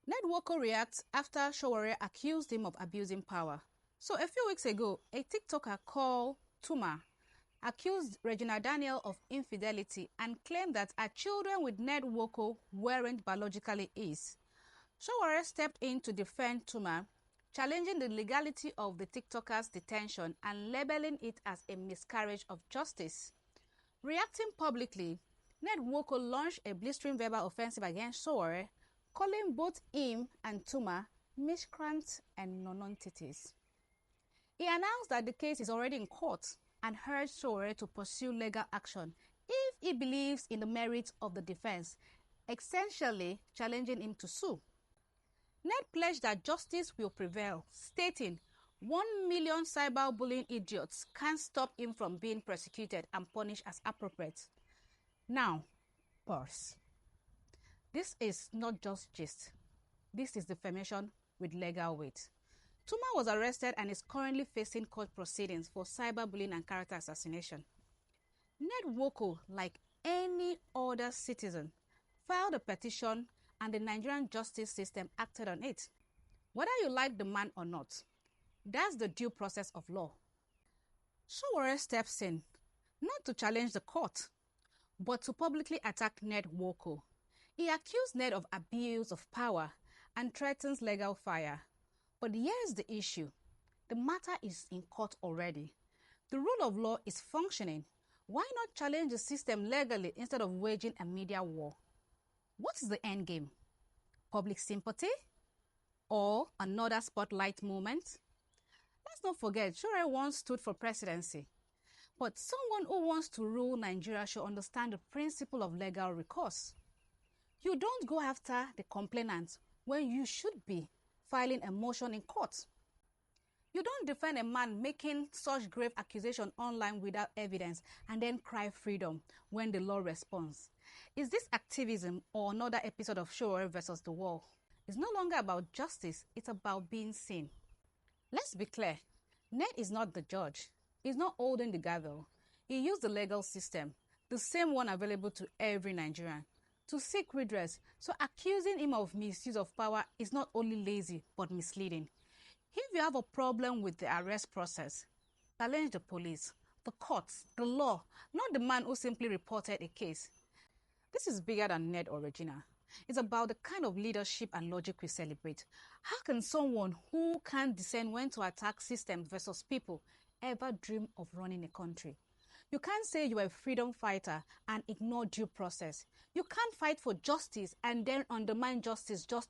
Nwoko reacts after Sowore accused him of abusing power. So a few weeks ago, a TikToker called Tuma accused Regina Daniels of infidelity and claimed that her children with Nwoko weren't biologically his. Sowore stepped in to defend Tuma, challenging the legality of the TikToker's detention and labeling it as a miscarriage of justice. Reacting publicly, Nwoko launched a blistering verbal offensive against Sowore, calling both him and Tuma miscreants and non-entities. He announced that the case is already in court and urged Sowore to pursue legal action if he believes in the merits of the defense, essentially challenging him to sue. Ned pledged that justice will prevail, stating, 1 million cyberbullying idiots can't stop him from being prosecuted and punished as appropriate. Now, pause. This is not just gist. This is defamation with legal weight. Tuma was arrested and is currently facing court proceedings for cyberbullying and character assassination. Nwoko, like any other citizen, filed a petition and the Nigerian justice system acted on it. Whether you like the man or not, that's the due process of law. Sowore steps in, not to challenge the court, but to publicly attack Nwoko. He accused Ned of abuse of power and threatens legal fire. But here's the issue. The matter is in court already. The rule of law is functioning. Why not challenge the system legally instead of waging a media war? What is the end game? Public sympathy? Or another spotlight moment? Let's not forget, Sowore once stood for presidency. But someone who wants to rule Nigeria should understand the principle of legal recourse. You don't go after the complainant when you should be filing a motion in court. You don't defend a man making such grave accusation online without evidence and then cry freedom when the law responds. Is this activism or another episode of Sowore versus the wall? It's no longer about justice, it's about being seen. Let's be clear, Ned is not the judge. He's not holding the gavel. He used the legal system, the same one available to every Nigerian, to seek redress. So accusing him of misuse of power is not only lazy but misleading. If you have a problem with the arrest process, challenge the police, the courts, the law, not the man who simply reported a case. This is bigger than Ned or Regina. It's about the kind of leadership and logic we celebrate. How can someone who can't discern when to attack systems versus people ever dream of running a country? You can't say you're a freedom fighter and ignore due process. You can't fight for justice and then undermine justice just to